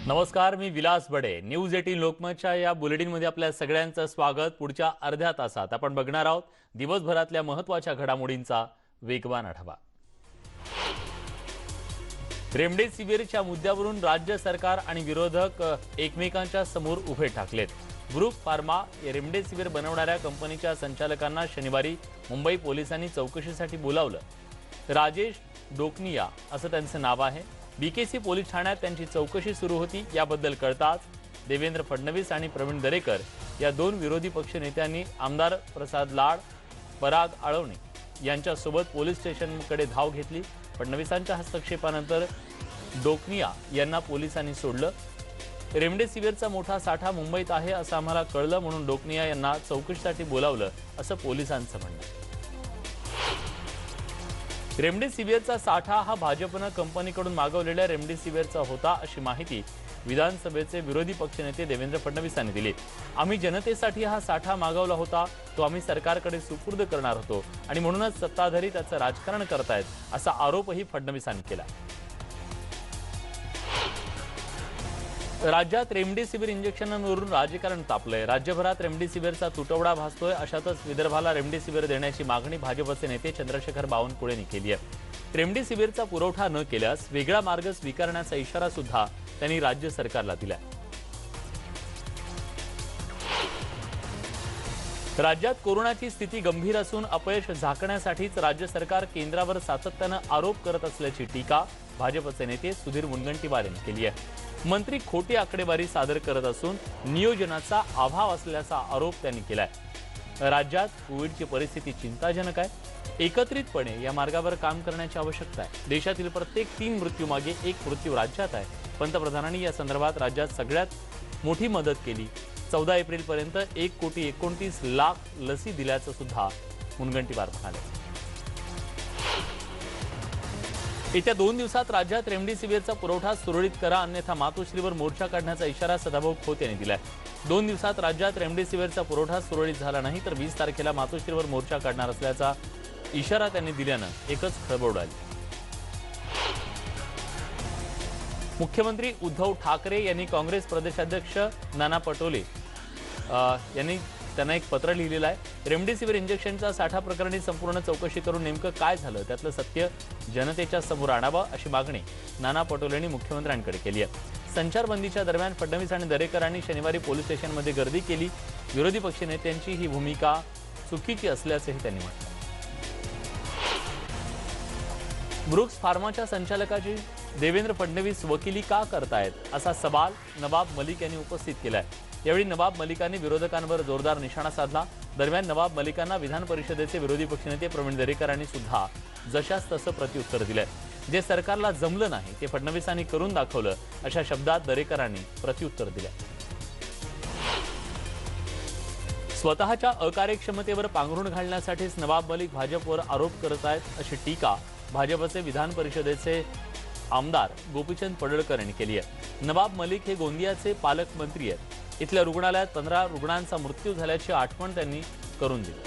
नमस्कार, मी विलास बडे. न्यूज 18 लोकमतच्या या बुलेटिनमध्ये आपल्या सगळ्यांचं स्वागत. पुढच्या अर्ध्या तासात आपण बघणार आहोत दिवसभरातल्या महत्त्वाच्या घडामोडींचा वेगवान आढावा. रेमडेसिवीरच्या मुद्द्यावरून राज्य सरकार आणि विरोधक एकमेकांच्या समोर उभे ठाकलेत. ग्रुप फार्मा या रेमडेसिवीर बनवणाऱ्या कंपनीच्या संचालकांना शनिवारी मुंबई पोलिसांनी चौकशीसाठी बोलावलं. राजेश डोकनिया असं त्यांचं नाव आहे. बीकेसी पोलीस ठाण्यात त्यांची चौकशी सुरू होती. याबद्दल कळताच देवेंद्र फडणवीस आणि प्रवीण दरेकर या दोन विरोधी पक्ष नेत्यांनी आमदार प्रसाद लाड, पराग आळवणे यांच्यासोबत पोलीस स्टेशनकडे धाव घेतली. फडणवीसांच्या हस्तक्षेपानंतर डोकनिया यांना पोलिसांनी सोडलं. रेमडेसिवीरचा मोठा साठा मुंबईत आहे असं आम्हाला कळलं, म्हणून डोकनिया यांना चौकशीसाठी बोलावलं असं पोलिसांचं म्हणणं आहे. रेमडेसिवीरचा साठा हा भाजपनं कंपनीकडून मागवलेल्या रेमडेसिवीरचा होता अशी माहिती विधानसभेचे विरोधी पक्षनेते देवेंद्र फडणवीसांनी दिली. आम्ही जनतेसाठी हा साठा मागवला होता, तो आम्ही सरकारकडे सुपूर्द करणार होतो आणि म्हणूनच सत्ताधारी त्याचं राजकारण करतायत असा आरोपही फडणवीसांनी केला. राज्यात रेमडेसिवीर इंजेक्शनवरून राजकारण तापलंय. राज्यभरात रेमडेसिवीरचा तुटवडा भासतोय. अशातच विदर्भाला रेमडेसिवीर देण्याची मागणी भाजपचे नेते चंद्रशेखर बावनकुळेंनी केली आहे. रेमडेसिवीरचा पुरवठा न केल्यास वेगळा मार्ग स्वीकारण्याचा इशारा सुद्धा त्यांनी राज्य सरकारला दिला. राज्यात कोरोनाची स्थिती गंभीर असून अपयश झाकण्यासाठीच राज्य सरकार केंद्रावर सातत्यानं आरोप करत असल्याची टीका भाजपचे नेते सुधीर मुनगंटीवार यांनी केली आहे. मंत्री खोटी आकडेवारी सादर करत असून नियोजनाचा अभाव असल्याचा आरोप त्यांनी केलाय. राज्यात कोविडची परिस्थिती चिंताजनक आहे. एकत्रितपणे या मार्गावर काम करण्याची आवश्यकता आहे. देशातील प्रत्येक 3 मृत्यूमागे 1 मृत्यू राज्यात आहे. पंतप्रधानांनी या संदर्भात राज्यात सगळ्यात मोठी मदत केली. 14 एप्रिलपर्यंत 1,29,00,000 लसी दिल्याचं सुद्धा मुनगंटीवार म्हणाले. येत्या 2 दिवसात राज्यात रेमडेसिवीरचा पुरवठा सुरळीत करा, अन्यथा मातोश्रीवर मोर्चा काढण्याचा इशारा सदाभाऊ खोत यांनी दिलाय. 2 दिवसात राज्यात रेमडेसिवीरचा पुरवठा सुरळीत झाला नाही तर 20 तारखेला मातोश्रीवर मोर्चा काढणार असल्याचा इशारा त्यांनी दिल्यानं एकच खळबळ उडाली. मुख्यमंत्री उद्धव ठाकरे यांनी काँग्रेस प्रदेशाध्यक्ष नाना पटोले यांनी त्यांना एक पत्र लिहिलेलं आहे. रेमडेसिवीर इंजेक्शनच्या साठा प्रकरणी संपूर्ण चौकशी करून नेमकं काय झालं त्यातलं सत्य जनतेच्या समोर आणावं अशी मागणी नाना पटोलेंनी मुख्यमंत्र्यांकडे केली आहे. संचारबंदीच्या दरम्यान फडणवीस आणि दरेकरांनी शनिवारी पोलीस स्टेशनमध्ये गर्दी केली. विरोधी पक्षनेत्यांची ही भूमिका चुकीची असल्याचंही त्यांनी म्हटलं. ब्रुक्स फार्माच्या संचालकाची देवेंद्र फडणवीस वकिली का करतायत असा सवाल नवाब मलिक यांनी उपस्थित केलाय. यावेळी नवाब मलिकांनी विरोधकांवर जोरदार निशाणा साधला. दरम्यान नवाब मलिकांना विधान परिषदेचे विरोधी पक्षनेते प्रवीण दरेकरांनी सुद्धा जशास तसं प्रत्युत्तर दिलंय. जे सरकारला जमलं नाही ते फडणवीसांनी करून दाखवलं अशा शब्दात दरेकरांनी प्रत्युत्तर दिलंय. स्वतःच्या अकार्यक्षमतेवर पांघरुण घालण्यासाठीच नवाब मलिक भाजपवर आरोप करत आहेत अशी टीका भाजपचे विधान परिषदेचे आमदार गोपीचंद पडळकर यांनी केली आहे. नवाब मलिक हे गोंदियाचे पालकमंत्री आहेत. इथल्या रुग्णालयात 15 रुग्णांचा मृत्यू झाल्याची आठवण त्यांनी करून दिली.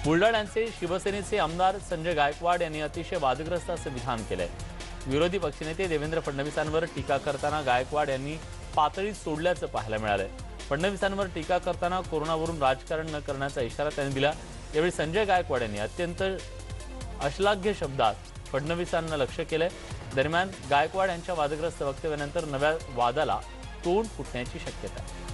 बुलढाण्याचे शिवसेनेचे आमदार संजय गायकवाड यांनी अतिशय वादग्रस्त असं विधान केलंय. विरोधी पक्षनेते देवेंद्र फडणवीसांवर टीका करताना गायकवाड यांनी पातळी सोडल्याचं पाहायला मिळालंय. फडणवीसांवर टीका करताना कोरोनावरून राजकारण न करण्याचा इशारा त्यांनी दिला. यावेळी संजय गायकवाड यांनी अत्यंत अश्लाघ्य शब्दात फडणवीसांना लक्ष्य केलंय. दरम्यान गायकवाड यांच्या वादग्रस्त वक्तव्यानंतर नव्या वादाला तोंड फुटण्याची शक्यता आहे.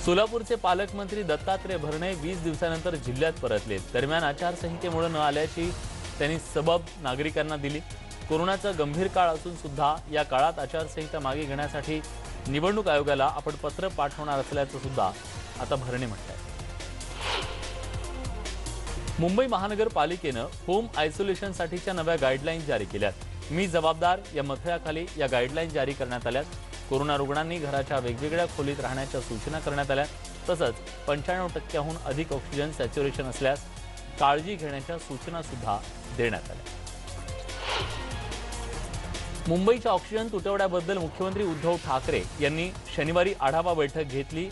सोलापूरचे पालकमंत्री दत्तात्रय भरणे 20 दिवसानंतर जिल्ह्यात परतले. दरम्यान आचारसंहितेमुळे न आल्याची त्यांनी सबब नागरिकांना दिली. कोरोनाचा गंभीर काळ असून सुद्धा या काळात आचारसंहिता मागे घेण्यासाठी निवडणूक आयोगाला आपण पत्र पाठवणार असल्याचं सुद्धा आता भरणे म्हणतात. मुंबई महानगरपालिकेनं होम आयसोलेशनसाठीच्या नव्या गाईडलाईन जारी केल्यात. मी जबाबदार या मथळ्याखाली या गाईडलाईन जारी करण्यात आल्यात. कोरोना रुग्णांनी घराच्या वेगवेगळ्या खोलीत राहण्याच्या सूचना करण्यात आल्या. तसंच 95% अधिक ऑक्सिजन सॅच्युरेशन असल्यास काळजी घेण्याच्या सूचना सुद्धा देण्यात आल्या. मुंबईच्या ऑक्सिजन तुटवड्याबद्दल मुख्यमंत्री उद्धव ठाकरे यांनी शनिवारी आढावा बैठक घेतली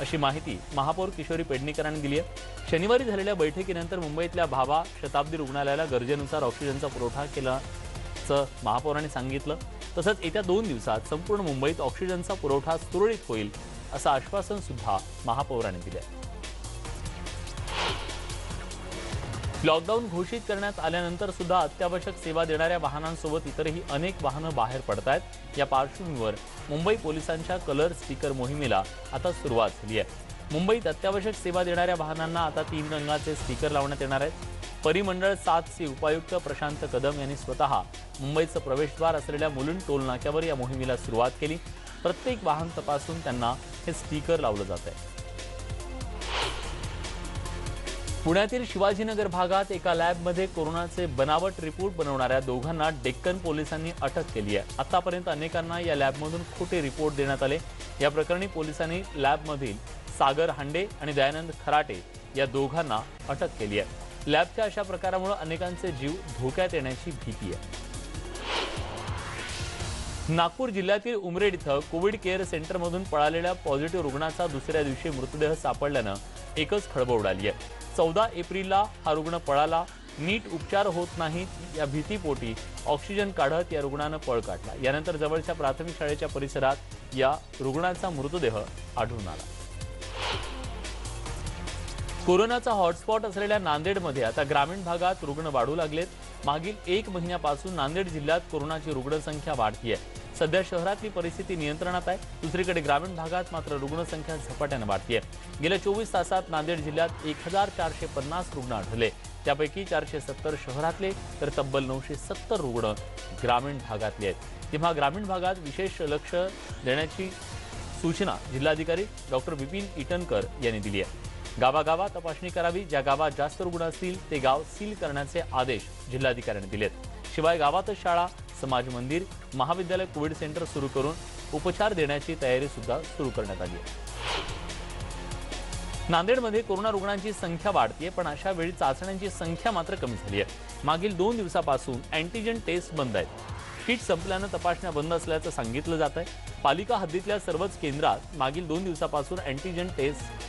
अशी माहिती महापौर किशोरी पेडणेकरांनी दिली आहे. शनिवारी झालेल्या बैठकीनंतर मुंबईतल्या भाभा शताब्दी रुग्णालयाला गरजेनुसार ऑक्सिजनचा पुरवठा केल्याचं महापौरांनी सांगितलं. तसंच येत्या 2 दिवसात संपूर्ण मुंबईत ऑक्सिजनचा पुरवठा सुरळीत होईल असं आश्वासन सुद्धा महापौरांनी दिलं. लॉकडाऊन घोषित करण्यात आल्यानंतर सुद्धा अत्यावश्यक सेवा देणाऱ्या वाहनांसोबत इतरही अनेक वाहनं बाहेर पडत आहेत. या पार्श्वभूमीवर मुंबई पोलिसांच्या कलर स्टिकर मोहिमेला आता सुरुवात झाली आहे. मुंबईत अत्यावश्यक सेवा देणाऱ्या वाहनांना आता 3 रंगाचे स्टिकर लावण्यात येणार आहेत. परिमंडळ 7चे उपायुक्त प्रशांत कदम यांनी स्वतः मुंबईचं प्रवेशद्वार असलेल्या मुलुंड टोल नाक्यावर या मोहिमेला सुरुवात केली. प्रत्येक वाहन तपासून त्यांना हे स्टिकर लावलं जात आहे. पुण्यातील शिवाजीनगर भागात एका लॅबमध्ये कोरोनाचे बनावट रिपोर्ट बनवणाऱ्या दोघांना डेक्कन पोलिसांनी अटक केली आहे. आतापर्यंत अनेकांना या लॅबमधून खोटे रिपोर्ट देण्यात आले. या प्रकरणी पोलिसांनी लॅबमधील सागर हांडे आणि दयानंद खराटे या दोघांना अटक केली आहे. लॅबच्या अशा प्रकारामुळे अनेकांचे जीव धोक्यात येण्याची भीती आहे. नागपूर जिल्ह्यातील उमरेड इथं कोविड केअर सेंटरमधून पळालेल्या पॉझिटिव्ह रुग्णाचा दुसऱ्या दिवशी मृतदेह सापडल्यानं एकच खळबळ उडाली आहे. 14 एप्रिलला हा रुग्ण पळाला. नीट उपचार होत नाहीत या भीतीपोटी ऑक्सिजन काढत या रुग्णानं पळ काढला. यानंतर जवळच्या प्राथमिक शाळेच्या परिसरात या रुग्णाचा मृतदेह आढळून आला. कोरोनाचा हॉटस्पॉट असलेल्या नांदेडमध्ये आता ग्रामीण भागात रुग्ण वाढू लागलेत. मागील 1 महिन्यापासून नांदेड जिल्ह्यात कोरोनाची रुग्णसंख्या वाढतीये. सध्या शहरातली परिस्थिती नियंत्रणात आहे. दुसरीकडे ग्रामीण भागात मात्र रुग्णसंख्या झपाट्याने वाढतीये. गेल्या 24 तासात नांदेड जिल्ह्यात 1450 रुग्ण आढळले. त्यापैकी 470 शहरातले तर तब्बल 970 रुग्ण ग्रामीण भागातले आहेत. तेव्हा ग्रामीण भागात विशेष लक्ष देण्याची सूचना जिल्हाधिकारी डॉक्टर विपिन इटनकर यांनी दिली आहे. गावागावात तपासणी करावी. ज्या गावात जास्त रुग्ण असतील ते गाव सील करण्याचे आदेश जिल्हाधिकाऱ्यांनी दिलेत. शिवाय गावातच शाळा, समाज मंदिर, महाविद्यालय, कोविड सेंटर सुरू करून उपचार देण्याची तयारी सुद्धा सुरू करण्यात आली आहे. नांदेडमध्ये कोरोना रुग्णांची संख्या वाढतीये, पण अशा वेळी चाचण्यांची संख्या मात्र कमी झाली आहे. मागील 2 दिवसापासून अँटीजन टेस्ट बंद आहेत. किट संपल्यानं तपासण्या बंद असल्याचं सांगितलं जात आहे. पालिका हद्दीतल्या सर्वच केंद्रात मागील 2 दिवसापासून अँटीजन टेस्ट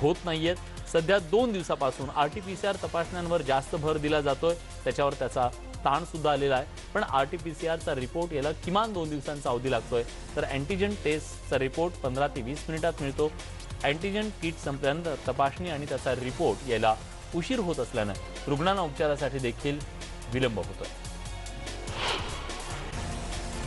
होत नाहीयेत. सध्या 2 दिवसापासून RT-PCR तपासण्यांवर जास्त भर दिला जातोय. त्याच्यावर त्याचा ताण सुद्धा आलेला आहे. पण RT-PCRचा रिपोर्ट याला किमान 2 दिवसांचा अवधी लागतोय. तर अँटीजन टेस्टचा रिपोर्ट 15 ते 20 मिनिटात मिळतो. अँटीजन किट संपल्यानंतर तपासणी आणि त्याचा रिपोर्ट यायला उशीर होत असल्यानं रुग्णांना उपचारासाठी देखील विलंब होतोय.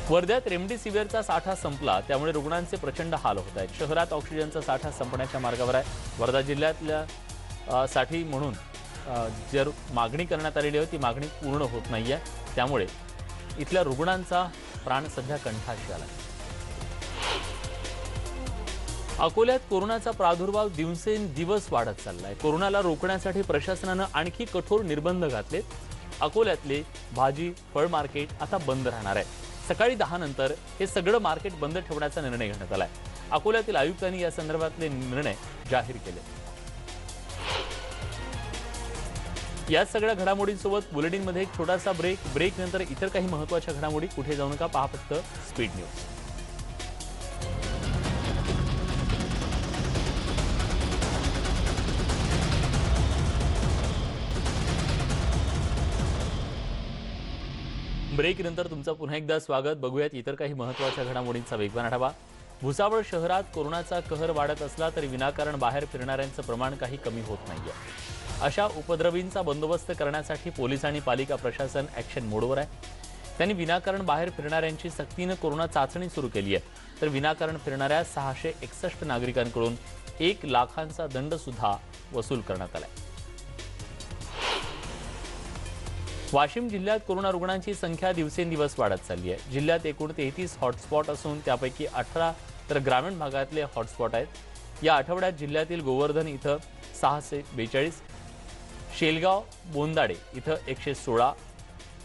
वर्ध्यात रेमडेसिवीरचा साठा संपला, त्यामुळे रुग्णांचे प्रचंड हाल होत आहेत. शहरात ऑक्सिजनचा साठा संपण्याच्या मार्गावर आहे. वर्धा जिल्ह्यातल्या साठी म्हणून जर मागणी करण्यात आलेली होती, ती मागणी पूर्ण होत नाहीये. त्यामुळे इथल्या रुग्णांचा प्राण सध्या कंठाशी आला. अकोल्यात कोरोनाचा प्रादुर्भाव दिवसेंदिवस वाढत चाललाय. कोरोनाला रोखण्यासाठी प्रशासनानं आणखी कठोर निर्बंध घातलेत. अकोल्यातले भाजी फळ मार्केट आता बंद राहणार आहे. सकाळी 10 नंतर हे सगळं मार्केट बंद ठेवण्याचा निर्णय घेण्यात आलाय. अकोल्यातील आयुक्तांनी या संदर्भातले निर्णय जाहीर केले. या सगळ्या घडामोडींसोबत बुलेटिनमध्ये एक छोटासा ब्रेक नंतर इतर काही महत्त्वाच्या घडामोडी. कुठे जाऊ नका, पहा फक्त स्पीड न्यूज. ब्रेक नंतर तुमचं पुन्हा एकदा स्वागत. बघूयात इतर काही महत्त्वाच्या घडामोडींचा वेगवान आढावा. भुसावळ शहरात कोरोनाचा कहर वाढत असला तरी विनाकारण बाहेर फिरणाऱ्यांचं प्रमाण काही कमी होत नाहीये. अशा उपद्रवींचा बंदोबस्त करण्यासाठी पोलीस आणि पालिका प्रशासन ॲक्शन मोडवर आहे. त्यांनी विनाकारण बाहेर फिरणाऱ्यांची सक्तीनं कोरोना चाचणी सुरू केली आहे. तर विनाकारण फिरणाऱ्या 661 नागरिकांकडून 1 लाखांचा दंड सुद्धा वसूल करण्यात आलाय. वाशिम जिल्ह्यात कोरोना रुग्णांची संख्या दिवसेंदिवस वाढत चालली आहे. जिल्ह्यात एकूण 33 हॉटस्पॉट असून त्यापैकी 18 तर ग्रामीण भागातले हॉटस्पॉट आहेत. या आठवड्यात जिल्ह्यातील गोवर्धन इथं 642, शेलगाव बोंदाडे इथं 116,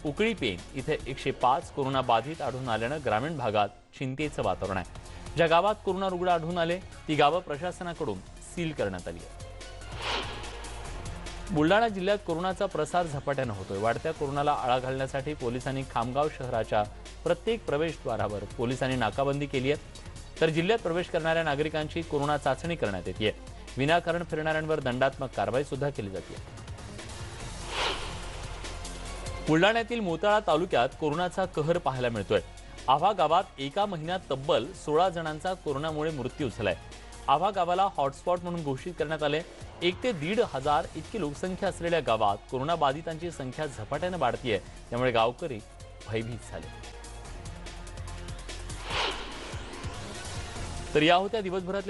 उकळीपेन इथे 105 कोरोना बाधित आढळून आल्यानं ग्रामीण भागात चिंतेचं वातावरण आहे. ज्या गावात कोरोना रुग्ण आढळून आले ती गावं प्रशासनाकडून सील करण्यात आली आहे. बुलढाणा जिल्ह्यात कोरोनाचा प्रसार झपाट्यानं होतोय. वाढत्या कोरोनाला आळा घालण्यासाठी पोलिसांनी खामगाव शहराच्या प्रत्येक प्रवेशद्वारावर पोलिसांनी नाकाबंदी केली आहे. तर जिल्ह्यात प्रवेश करणाऱ्या नागरिकांची कोरोना चाचणी करण्यात येते. विनाकारण फिरणाऱ्यांवर दंडात्मक कारवाई सुद्धा केली जाते। बुलढाण्यातील मोताळा तालुक्यात कोरोनाचा कहर पाहायला मिळतोय। आव्हा गावात एका महिन्यात तब्बल 16 जणांचा कोरोनामुळे मृत्यू झालाय। आव्हा गावाला हॉटस्पॉट म्हणून घोषित करण्यात आले। 1 ते 1,500 इतकी लोकसंख्या असलेल्या गावात कोरोना बाधितांची संख्या झपाट्याने वाढतीये, त्यामुळे गावकरी भयभीत झाले। तर या होत्या दिवसभरातल्या